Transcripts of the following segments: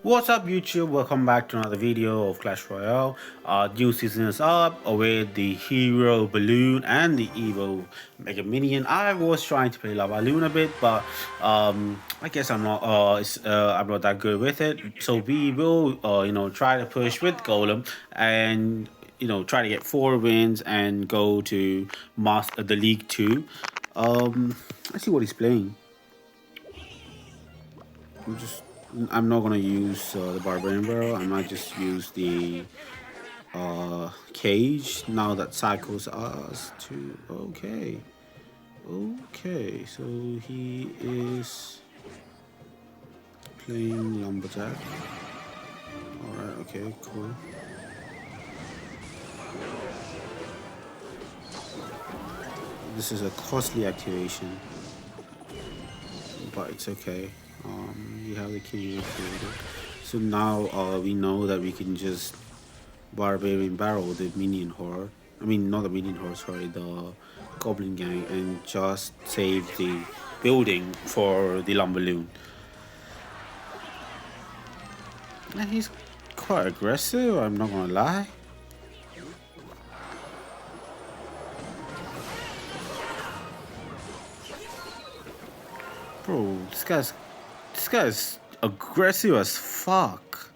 What's up YouTube? Welcome back to another video of Clash Royale. New season is up with the hero balloon and the evil mega minion. I was trying to play lava balloon a bit, but I guess I'm not that good with it. So we will try to push with golem and try to get 4 wins and go to master the league 2. Let's see what he's playing. I'm not gonna use the barbarian barrel. I might just use the cage now that cycles us to. Okay, so he is playing lumberjack. All right, okay, cool. This is a costly activation, but it's okay. We have the king activated, so now we know that we can just barbarian barrel the minion horde. I mean, not the minion horde, sorry, the goblin gang, and just save the building for the lumberloon. And he's quite aggressive, I'm not gonna lie. Bro, this guy's aggressive as fuck.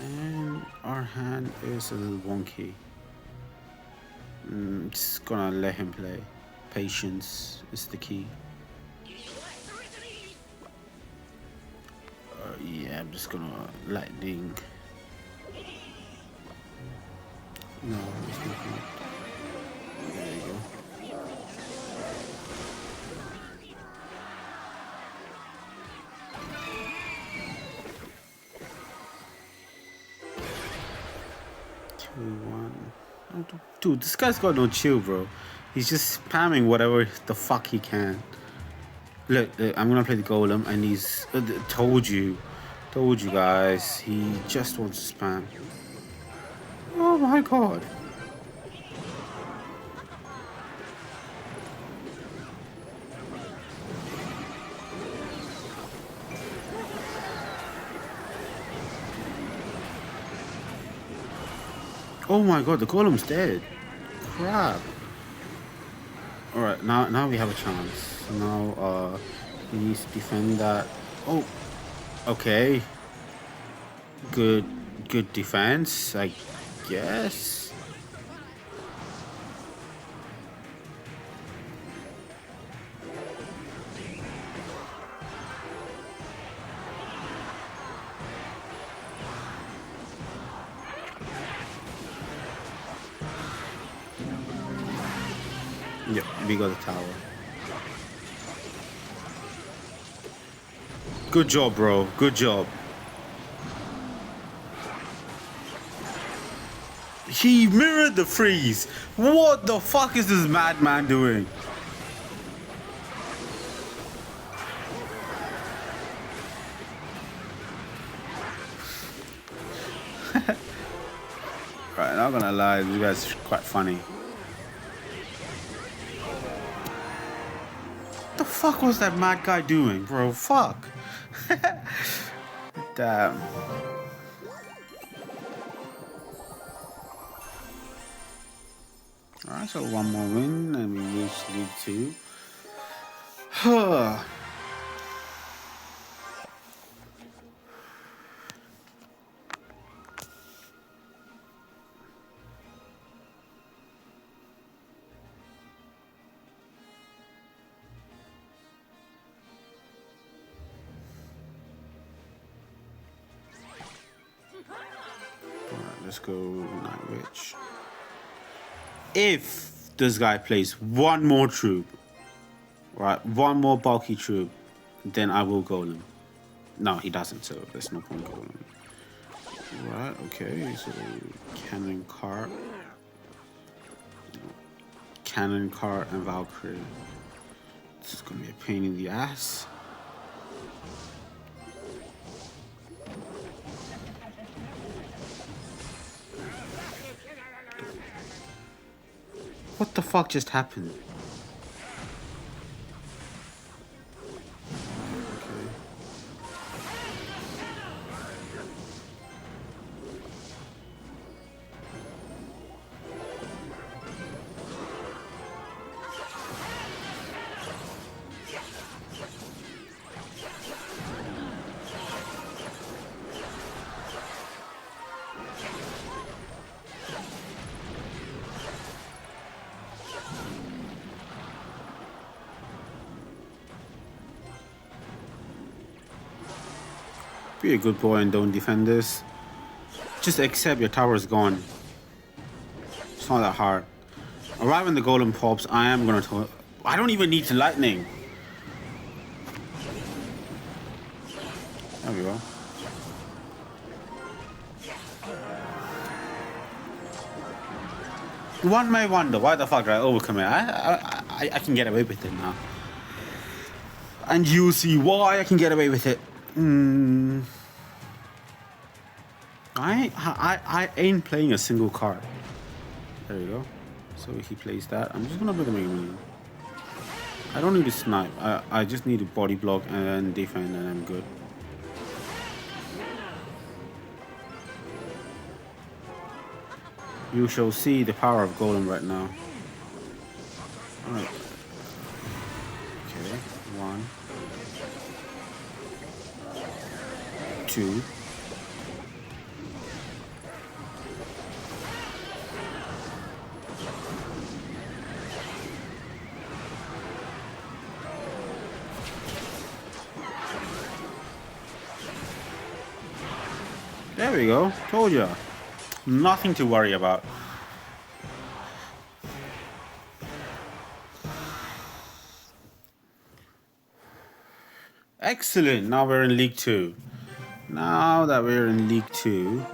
And our hand is a little wonky. Just gonna let him play. Patience is the key. Yeah, I'm just gonna lightning. No, it's not. There you go. Dude, this guy's got no chill, bro. He's just spamming whatever the fuck he can. Look, I'm gonna play the golem, and he's told you guys, he just wants to spam. Oh my god. Oh my god, the golem's dead. Crap. Alright, now we have a chance. Now he needs to defend that. Oh, okay. Good defense, I guess. Yep, we got the tower. Good job, bro. Good job. He mirrored the freeze. What the fuck is this madman doing? Right, not gonna lie, you guys are quite funny. What the fuck was that mad guy doing, bro? Fuck. Damn. Alright, so one more win and we reach League 2. Let's go Night Witch. If this guy plays one more troop, right, one more bulky troop, then I will golem. No, he doesn't, so there's no point golem. Right, okay, so cannon cart and Valkyrie. This is gonna be a pain in the ass. What the fuck just happened? Be a good boy and don't defend this. Just accept your tower is gone. It's not that hard. Alright, when the golem pops, I am gonna I don't even need to lightning. There we go. One may wonder why the fuck did I overcome it. I can get away with it now. And you see why I can get away with it. I ain't playing a single card. There you go. So he plays that. I'm just gonna build a Mega Million. I don't need to snipe. I just need to body block and defend, and I'm good. You shall see the power of Golem right now. Alright. Okay. 1, 2. There we go. Told ya. Nothing to worry about. Excellent. Now we're in League 2. Now that we're in League 2.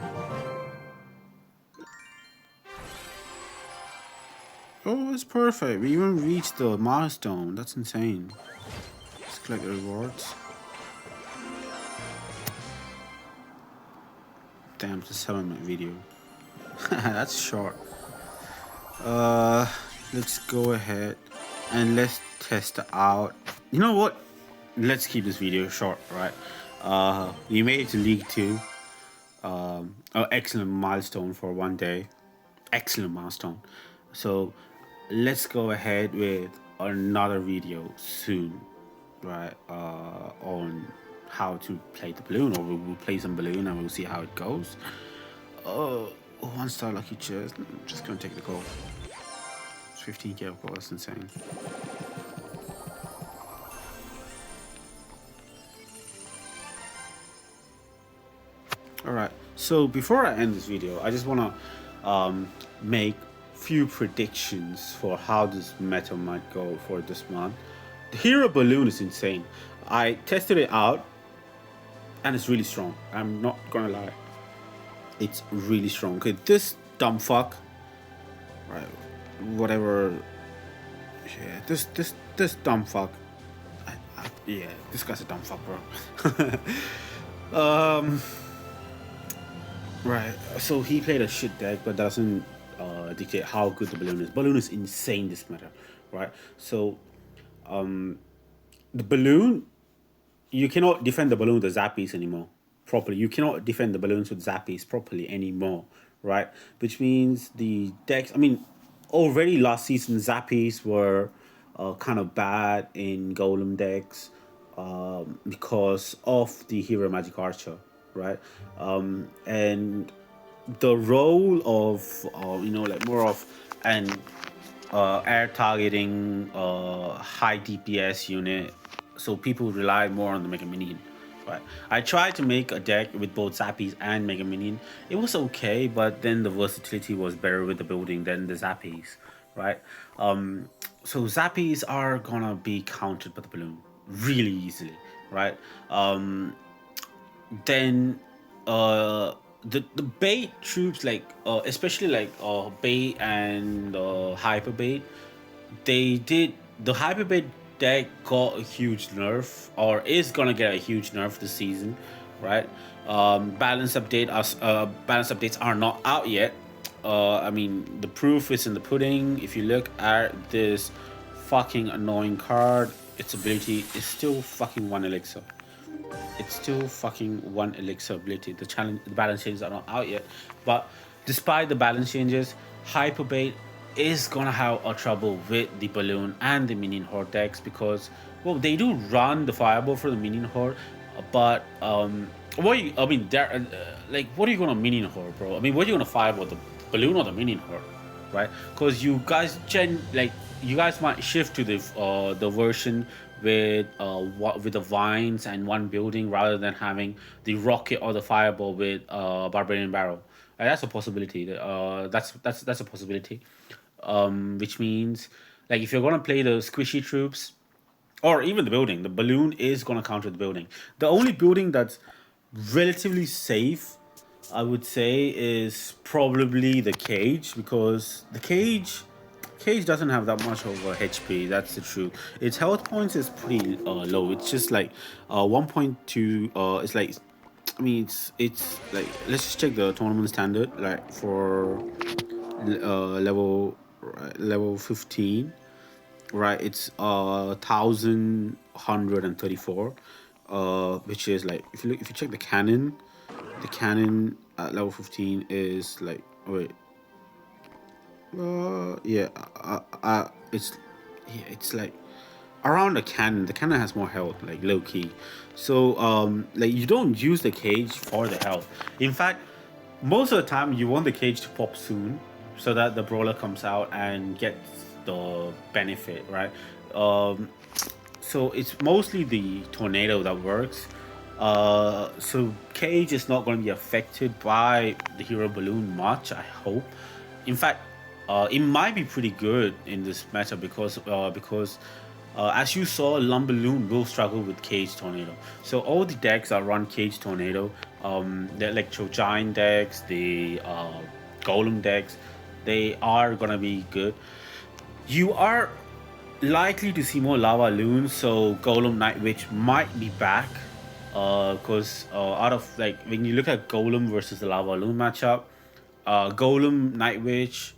Oh, it's perfect. We even reached the milestone. That's insane. Let's collect the rewards. Damn, it's a 7-minute video. That's short. Let's go ahead and let's test out. You know what? Let's keep this video short, right? We made it to League 2. An excellent milestone for one day. Excellent milestone. So let's go ahead with another video soon, right? On how to play the balloon, or we'll play some balloon and we'll see how it goes. 1-star lucky chest. I'm just gonna take the gold. It's 15k of gold. That's insane. Alright, so before I end this video, I just want to make few predictions for how this meta might go for this month. The hero balloon is insane. I tested it out and it's really strong. I'm not gonna lie, it's really strong. Okay, this dumb fuck, right? Whatever. Yeah, this dumb fuck. Yeah, this guy's a dumb fuck, bro. Right. So he played a shit deck, but doesn't dictate how good the balloon is. Balloon is insane this meta, right? So, the balloon, you cannot defend the balloon with the zappies anymore properly. You cannot defend the balloons with zappies properly anymore, right? Which means the decks. I mean, already last season zappies were kind of bad in golem decks because of the hero magic archer, right? And the role of you know, like more of an air targeting high DPS unit, so people rely more on the Mega Minion, right? I tried to make a deck with both Zappies and Mega Minion. It was okay, but then the versatility was better with the building than the Zappies, right? So Zappies are gonna be countered by the balloon really easily, right? Then the bait troops, like especially like bait and hyper bait, they did the hyper bait deck got a huge nerf, or is gonna get a huge nerf this season, right? Balance updates are not out yet. I mean, the proof is in the pudding. If you look at this fucking annoying card, its ability is still fucking 1 elixir. It's still fucking 1 elixir ability. The balance changes are not out yet, but despite the balance changes, Hyperbait is gonna have a trouble with the balloon and the minion horde decks, because, well, they do run the fireball for the minion horde, but what are you, I mean, like, what are you gonna minion horde, bro? I mean, what are you gonna fireball, the balloon or the minion horde, right? Because you guys you guys might shift to the version with with the vines and one building rather than having the rocket or the fireball with barbarian barrel. That's a possibility. That's a possibility. Which means like if you're gonna play the squishy troops or even the building, the balloon is gonna counter the building. The only building that's relatively safe, I would say, is probably the cage, because the cage doesn't have that much of a HP. That's the truth. Its health points is pretty low. It's just like 1.2. It's like, I mean, it's like, let's just check the tournament standard like for level 15, right? It's 1134, which is like, if you check the cannon at level 15 is like, wait, yeah, it's, yeah, it's like around the cannon. The cannon has more health, like low key. So like you don't use the cage for the health. In fact, most of the time you want the cage to pop soon so that the brawler comes out and gets the benefit, right? um so it's mostly the tornado that works. So cage is not going to be affected by the hero balloon much, I hope. In fact, it might be pretty good in this meta because as you saw, Lumberloon will struggle with Cage Tornado. So all the decks that run Cage Tornado, the Electro Giant decks, the Golem decks, they are gonna be good. You are likely to see more Lava Loons, so Golem Night Witch might be back. Because out of like when you look at Golem versus the Lava Loon matchup, Golem Night Witch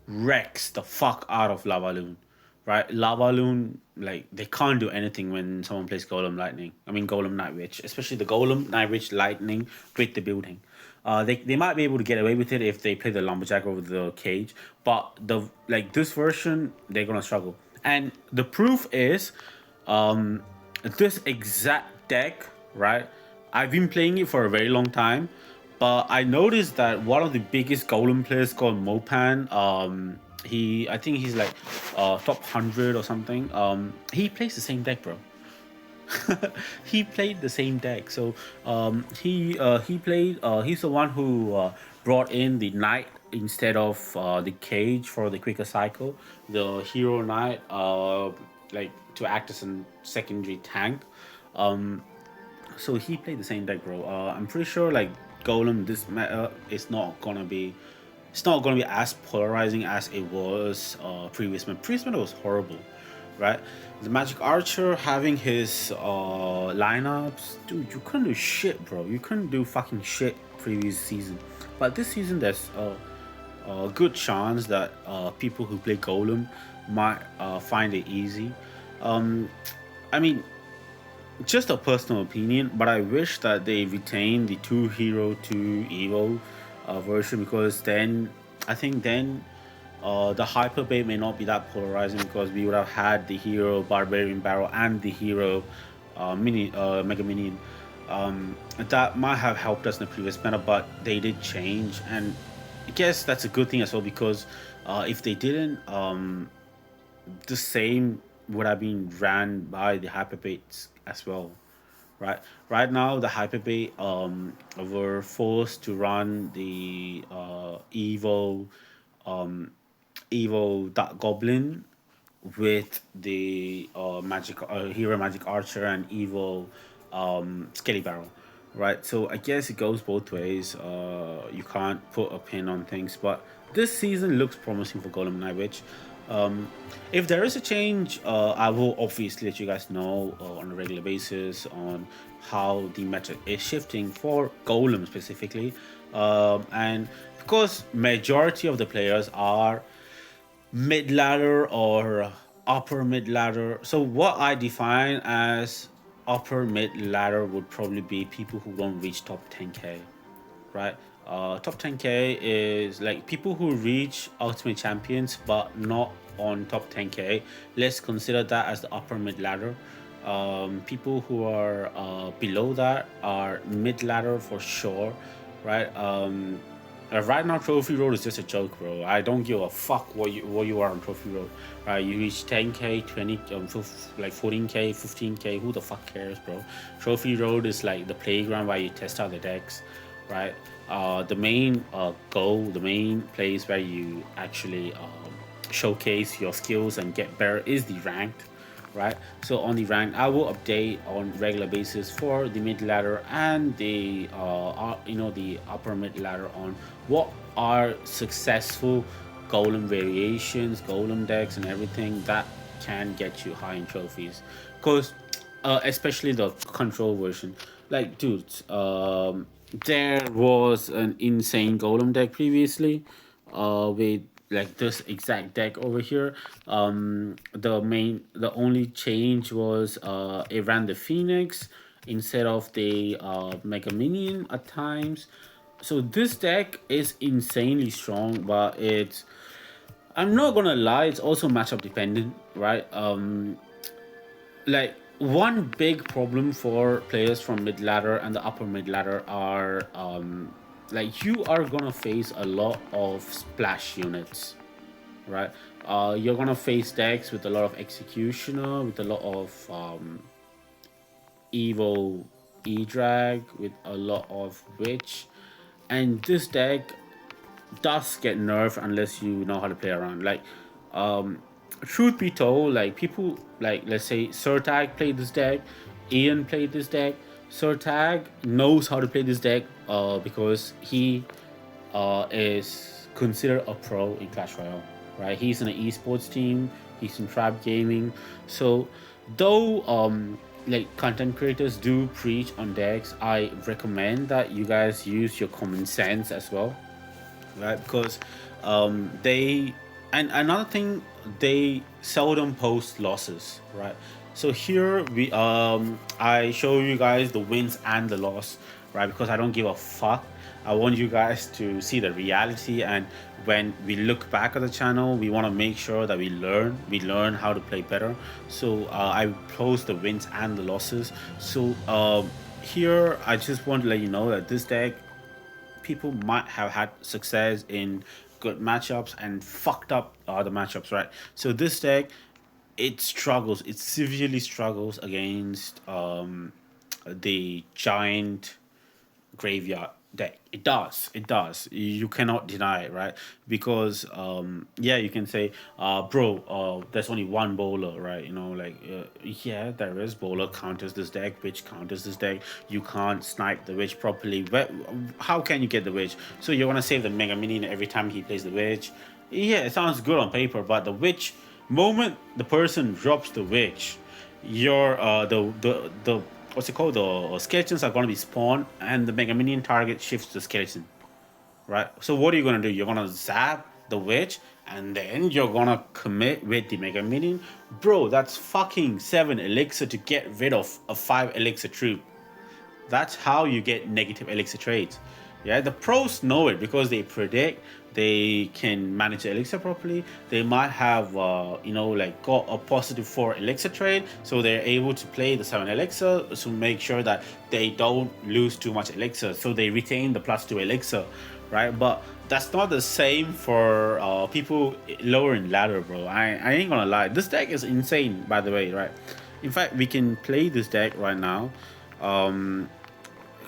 wrecks the fuck out of Lava Loon, right? Lava Loon, like, they can't do anything when someone plays Golem Lightning. I mean, Golem Night Witch, especially the Golem Night Witch Lightning with the building. They might be able to get away with it if they play the Lumberjack over the cage, but the like this version, they're gonna struggle. And the proof is, this exact deck, right? I've been playing it for a very long time, but I noticed that one of the biggest Golem players called Mopan, I think he's like top 100 or something. He plays the same deck, bro. He played the same deck. So he played. He's the one who brought in the knight instead of the cage for the quicker cycle. The hero knight, like to act as a secondary tank. So he played the same deck, bro. I'm pretty sure like Golem this meta is not gonna be. It's not gonna be as polarizing as it was previous meta. Previous meta was horrible, right? The Magic Archer having his lineups, dude, you couldn't do shit, bro. You couldn't do fucking shit previous season. But this season, there's a good chance that people who play Golem might find it easy. I mean, just a personal opinion, but I wish that they retain the two hero, two Evo version, because then I think then the hyper bait may not be that polarizing, because we would have had the hero barbarian barrel and the hero mega minion. That might have helped us in the previous meta, but they did change, and I guess that's a good thing as well, because if they didn't, the same would have been ran by the hyperbaits as well, right? Right now, the hyperbait were forced to run the evil Dark Goblin with the hero magic archer and evil skelly barrel, right? So I guess it goes both ways. You can't put a pin on things, but this season looks promising for Golem Night Witch. If there is a change, I will obviously let you guys know on a regular basis on how the meta is shifting for Golem specifically. And because majority of the players are mid ladder or upper mid ladder, so what I define as upper mid ladder would probably be people who don't reach top 10k, right? Top 10k is like people who reach ultimate champions but not on top 10k. Let's consider that as the upper mid ladder. People who are below that are mid ladder for sure, right? Right now, Trophy Road is just a joke, bro. I don't give a fuck what you are on Trophy Road. Right, you reach 10k, 20, like 14k, 15k. Who the fuck cares, bro? Trophy Road is like the playground where you test out the decks, right? The main goal, the main place where you actually showcase your skills and get better is the ranked, right? So on the rank, I will update on regular basis for the mid ladder and the the upper mid ladder on what are successful golem variations, golem decks, and everything that can get you high in trophies. Because especially the control version, like dudes, there was an insane golem deck previously, with like this exact deck over here. The only change was it ran the Phoenix instead of the Mega Minion at times. So this deck is insanely strong, but it's, I'm not gonna lie, it's also matchup dependent, right? Like one big problem for players from mid ladder and the upper mid ladder are like you are gonna face a lot of splash units, right? You're gonna face decks with a lot of executioner, with a lot of Evo E-Drag, with a lot of Witch. And this deck does get nerfed unless you know how to play around. Like, truth be told, like people like, let's say Surtag played this deck, Ian played this deck. Surtag knows how to play this deck because he is considered a pro in Clash Royale, right? He's in an esports team. He's in Trap Gaming. So, though like content creators do preach on decks, I recommend that you guys use your common sense as well, right? Because they, and another thing, they seldom post losses, right? So here I show you guys the wins and the loss, right? Because I don't give a fuck. I want you guys to see the reality, and when we look back at the channel, we want to make sure that we learn how to play better. So I post the wins and the losses. So here I just want to let you know that this deck, people might have had success in good matchups and fucked up other matchups, right? So this deck, it struggles, it severely struggles against the giant graveyard deck. It does, you cannot deny it, right? Because yeah, you can say bro, there's only one bowler, right? Like yeah, there is bowler counters this deck, witch counters this deck. You can't snipe the witch properly. How can you get the witch? So you want to save the mega minion every time he plays the witch. Yeah, it sounds good on paper, but the witch, moment the person drops the witch, your the what's it called, the skeletons are going to be spawned, and the mega minion target shifts to skeleton, right? So what are you going to do? You're going to zap the witch, and then you're going to commit with the mega minion. Bro, that's fucking 7 elixir to get rid of a 5 elixir troop. That's how you get negative elixir trades. Yeah, the pros know it because they predict, they can manage the elixir properly. They might have, like got a positive 4 elixir trade, so they're able to play the 7 elixir to make sure that they don't lose too much elixir. So they retain the +2 elixir, right? But that's not the same for people lower in ladder, bro. I ain't gonna lie. This deck is insane, by the way, right? In fact, we can play this deck right now.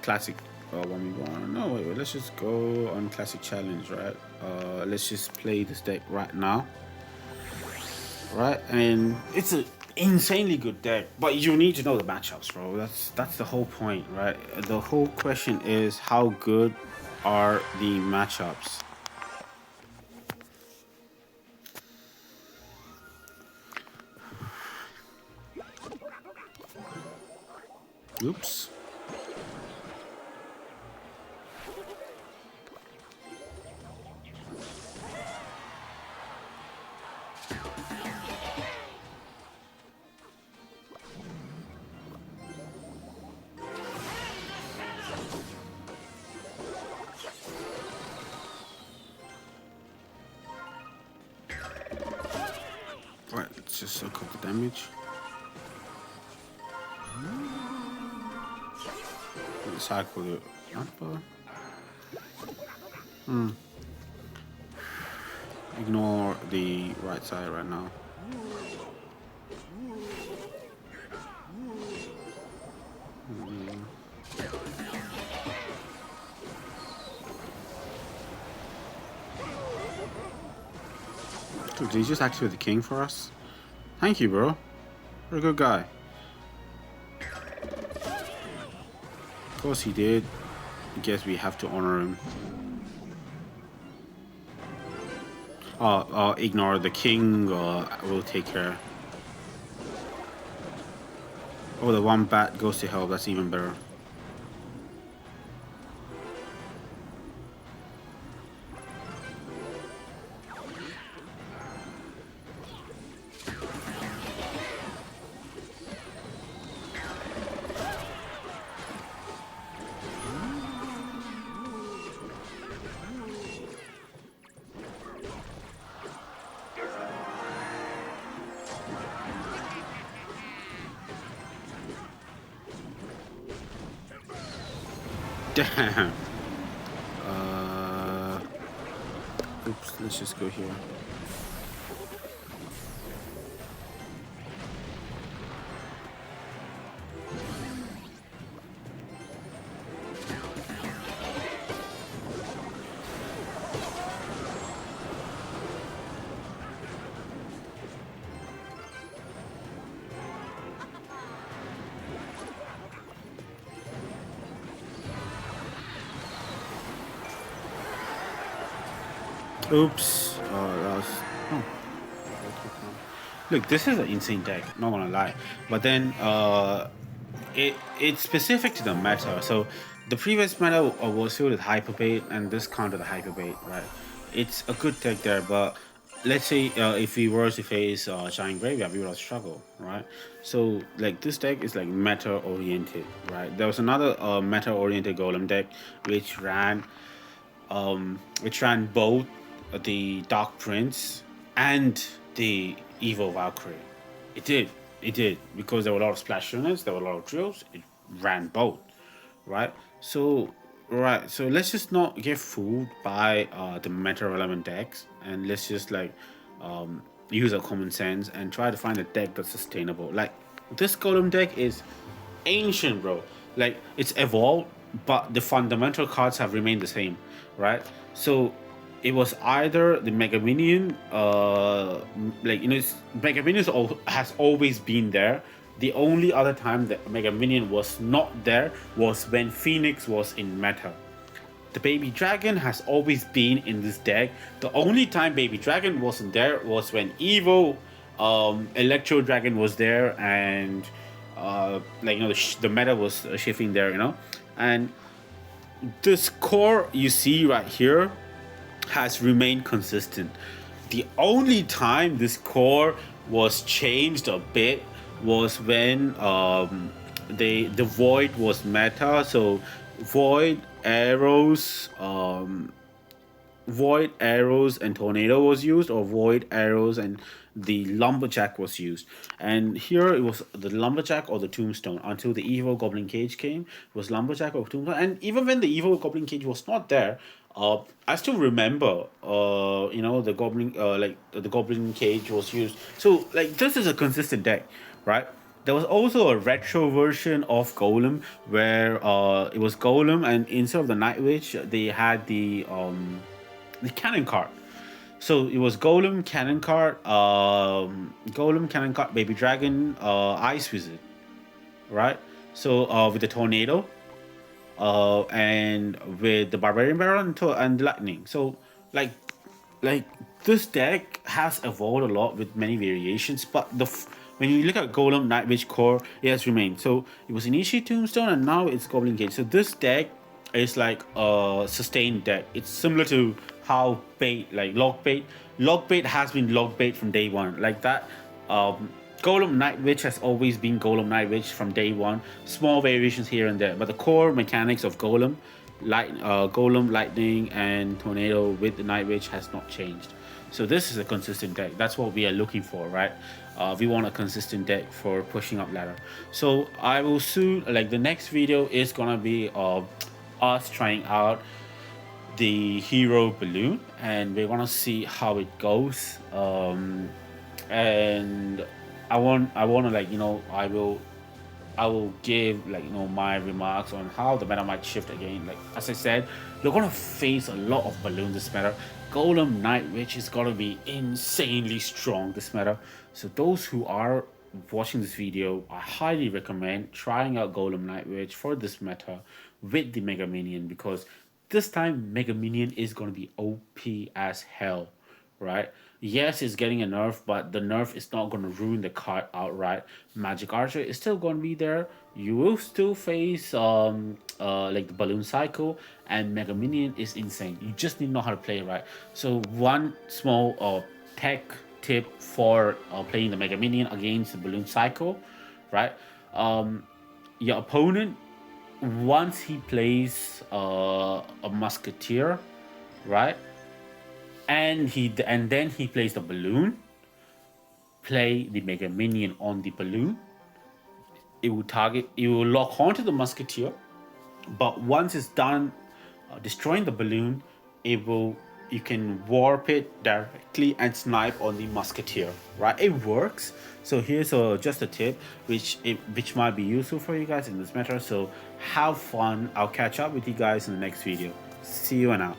Classic 1v1. No, wait, let's just go on classic challenge, right? Let's just play this deck right now, right? And it's an insanely good deck, but you need to know the matchups, bro. That's the whole point, right? The whole question is, how good are the matchups? Oops. Right, let's just soak up the damage. Cycle it up. Ignore the right side right now. Dude, did he just activate the king for us? Thank you, bro. You're a good guy. Of course he did. I guess we have to honor him. Ignore the king. We'll take care. Oh, the one bat goes to hell. That's even better. Damn. Oops, let's just go here. Oops. That was. Oh. Look, this is an insane deck. Not gonna lie, but then it's specific to the meta. So the previous meta was filled with hyperbait, and this countered the hyperbait, right? It's a good deck there, but let's say if we were to face Giant Graveyard, we would struggle, right? So like this deck is like meta oriented, right? There was another meta oriented golem deck which ran both the Dark Prince and the Evil Valkyrie. It did, because there were a lot of splash units, there were a lot of drills. It ran both, right? So let's just not get fooled by the meta relevant decks, and let's just like use our common sense and try to find a deck that's sustainable. Like this golem deck is ancient, bro. Like it's evolved, but the fundamental cards have remained the same, right? So it was either the Mega Minion, Mega Minion has always been there. The only other time that Mega Minion was not there was when Phoenix was in meta. The Baby Dragon has always been in this deck. The only time Baby Dragon wasn't there was when Evo Electro Dragon was there, and the meta was shifting there, and this core you see right here has remained consistent. The only time this core was changed a bit was when the void was meta. So void arrows and tornado was used, or void arrows and the lumberjack was used. And here it was the lumberjack or the tombstone until the evil goblin cage came. It was lumberjack or tombstone. And even when the evil goblin cage was not there, I still remember the goblin the goblin cage was used. So like this is a consistent deck, right? There was also a retro version of Golem where it was Golem, and instead of the Night Witch, they had the cannon card. So it was Golem, cannon card, Baby Dragon, Ice Wizard, right? So with the tornado, and with the Barbarian Baron and Lightning. So like this deck has evolved a lot with many variations, but when you look at Golem Night Witch core, it has remained. So it was initially Tombstone, and now it's Goblin Cage. So this deck is like a sustained deck. It's similar to how log bait has been log bait from day one. Like that, Golem Night Witch has always been Golem Night Witch from day one. Small variations here and there, but the core mechanics of Golem, Lightning, and Tornado with the Night Witch has not changed. So this is a consistent deck. That's what we are looking for, right? We want a consistent deck for pushing up ladder. So I will soon, the next video is gonna be us trying out the hero balloon, and we're gonna see how it goes. And I want to, like, I will give, like, my remarks on how the meta might shift again. Like, as I said, you're gonna face a lot of balloons this meta. Golem Night Witch is gonna be insanely strong this meta. So those who are watching this video, I highly recommend trying out Golem Night Witch for this meta with the Mega Minion, because this time Mega Minion is gonna be OP as hell, right? Yes, it's getting a nerf, but the nerf is not going to ruin the card outright. Magic Archer is still going to be there. You will still face like the Balloon Cycle, and Mega Minion is insane. You just need to know how to play it right. So one small tech tip for playing the Mega Minion against the Balloon Cycle, right? Your opponent, once he plays a Musketeer, right? And then he plays the balloon, play the Mega Minion on the balloon. It will lock onto the Musketeer, but once it's done destroying the balloon, you can warp it directly and snipe on the Musketeer, right? It works. So here's just a tip which might be useful for you guys in this meta. So have fun. I'll catch up with you guys in the next video. See you and out.